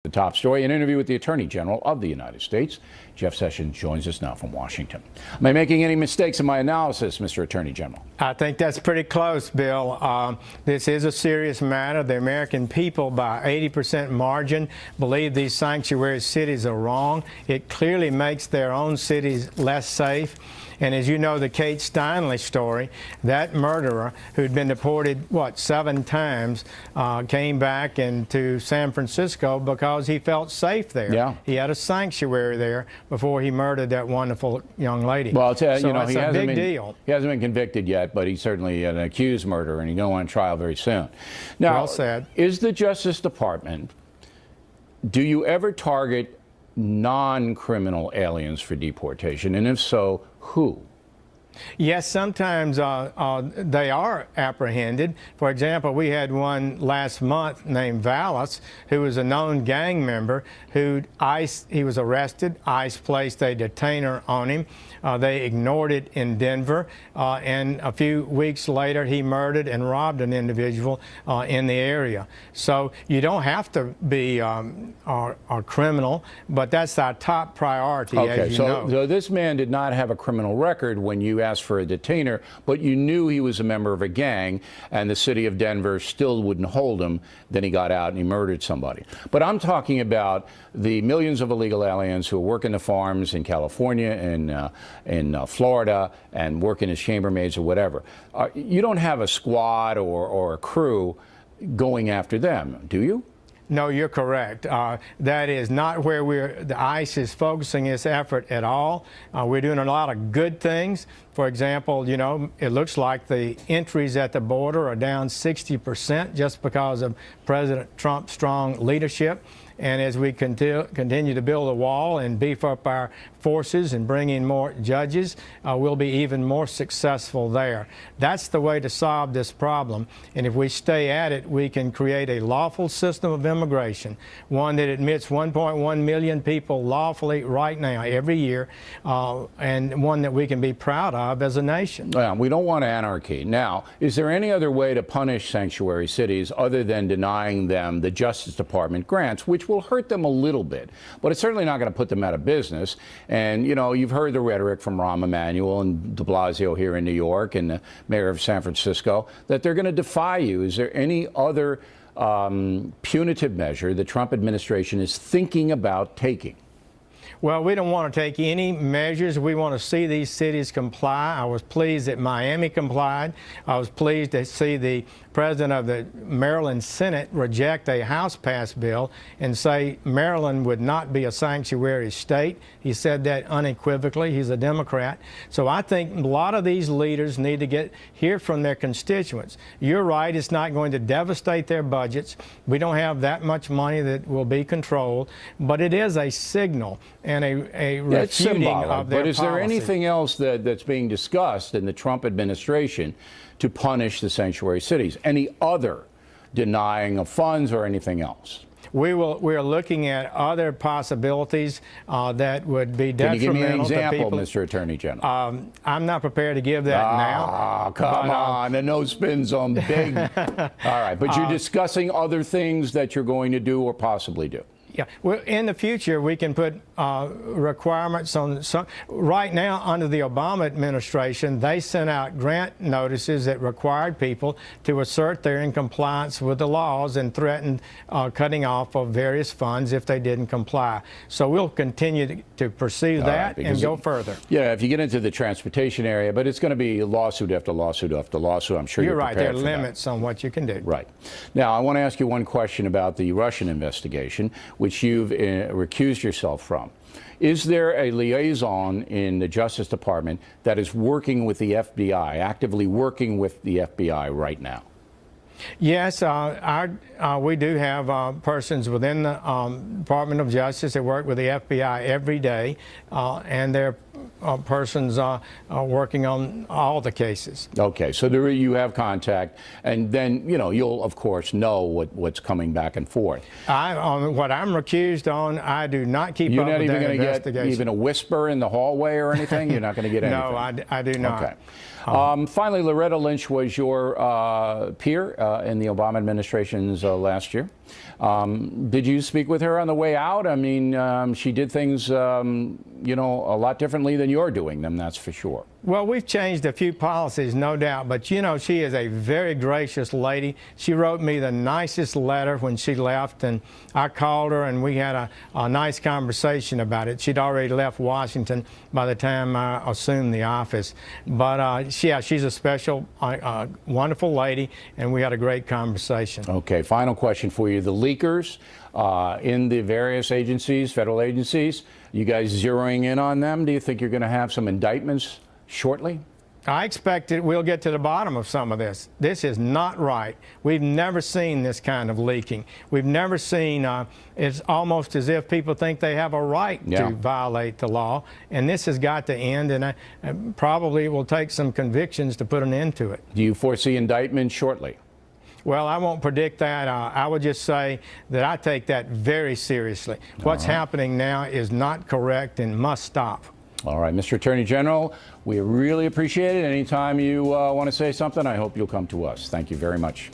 The top story, an interview with the Attorney General of the United States. Jeff Sessions joins us now from Washington. Am I making any mistakes in my analysis, Mr. Attorney General? I think that's pretty close, Bill. This is a serious matter. The American people, by 80% margin, believe these sanctuary cities are wrong. It clearly makes their own cities less safe. And as you know, the Kate Steinle story, that murderer who'd been deported, 7 times, came back into San Francisco because he felt safe there. Yeah. He had a sanctuary there before he murdered that wonderful young lady. Well, I'll tell you, it's a big deal. He hasn't been convicted yet, but he's certainly an accused murderer, and he's going on trial very soon. Now, well said. Is the Justice Department, do you ever target non-criminal aliens for deportation? And if so, who? Yes, sometimes they are apprehended. For example, we had one last month named Vallis, who was a known gang member. He was arrested. ICE placed a detainer on him. They ignored it in Denver, and a few weeks later, he murdered and robbed an individual in the area. So you don't have to be a criminal, but that's our top priority. Okay, as you know. So this man did not have a criminal record when you asked for a detainer, but you knew he was a member of a gang, and the city of Denver still wouldn't hold him. Then he got out and he murdered somebody. But I'm talking about the millions of illegal aliens who work in the farms in California and in Florida and working as chambermaids or whatever. You don't have a squad or a crew going after them, do you? No, you're correct. That is not where the ICE is focusing its effort at all. We're doing a lot of good things. For example, you know, it looks like the entries at the border are down 60% just because of President Trump's strong leadership. And as we continue to build a wall and beef up our forces and bring in more judges, we'll be even more successful there. That's the way to solve this problem. And if we stay at it, we can create a lawful system of immigration, one that admits 1.1 million people lawfully right now, every year, and one that we can be proud of as a nation. Well, we don't want anarchy. Now, is there any other way to punish sanctuary cities other than denying them the Justice Department grants, which will hurt them a little bit, but it's certainly not going to put them out of business? And, you know, you've heard the rhetoric from Rahm Emanuel and de Blasio here in New York and the mayor of San Francisco that they're going to defy you. Is there any other punitive measure the Trump administration is thinking about taking? Well, we don't want to take any measures. We want to see these cities comply. I was pleased that Miami complied. I was pleased to see the president of the Maryland Senate reject a House-passed bill and say Maryland would not be a sanctuary state. He said that unequivocally. He's a Democrat. So I think a lot of these leaders need to hear from their constituents. You're right, it's not going to devastate their budgets. We don't have that much money that will be controlled, but it is a signal and a refuting of their But is policy. there anything else that's being discussed in the Trump administration to punish the sanctuary cities? Any other denying of funds or anything else? We're looking at other possibilities that would be detrimental to people. Can you give me an example, Mr. Attorney General? I'm not prepared to give that now. Come on, the no spin zone big. All right, but you're discussing other things that you're going to do or possibly do. Yeah, well, in the future, we can put requirements on some. Right now, under the Obama administration, they sent out grant notices that required people to assert they're in compliance with the laws and threatened cutting off of various funds if they didn't comply. So we'll continue to pursue that and go further. Yeah, if you get into the transportation area, but it's going to be lawsuit after lawsuit after lawsuit. I'm sure you're right. There are prepared for limits on what you can do. Right. Now, I want to ask you one question about the Russian investigation, which you've recused yourself from. Is there a liaison in the Justice Department that is working with the FBI, actively working with the FBI right now? Yes, we do have persons within the Department of Justice that work with the FBI every day, and they're persons working on all the cases. Okay, so there you have contact, and then you'll of course know what's coming back and forth. On what I'm recused on, I do not keep You're up not with even that going to get investigation. even a whisper in the hallway or anything. You're not going to get anything. No, I do not. Okay. Finally, Loretta Lynch was your peer in the Obama administration's last year. Did you speak with her on the way out? I mean, she did things, a lot differently than you're doing them, that's for sure. Well, we've changed a few policies, no doubt, but she is a very gracious lady. She wrote me the nicest letter when she left, and I called her and we had a nice conversation about it. She'd already left Washington by the time I assumed the office. But she's a special, wonderful lady, and we had a great conversation. Okay, final question for you. The leakers in the various agencies, federal agencies, you guys zeroing in on them? Do you think you're going to have some indictments shortly? I expect we'll get to the bottom of some of this. This is not right. We've never seen this kind of leaking. We've never seen, it's almost as if people think they have a right to violate the law, and this has got to end, and probably it will take some convictions to put an end to it. Do you foresee indictments shortly? Well, I won't predict that. I would just say that I take that very seriously. What's happening now is not correct and must stop. All right, Mr. Attorney General, we really appreciate it. Anytime you want to say something, I hope you'll come to us. Thank you very much.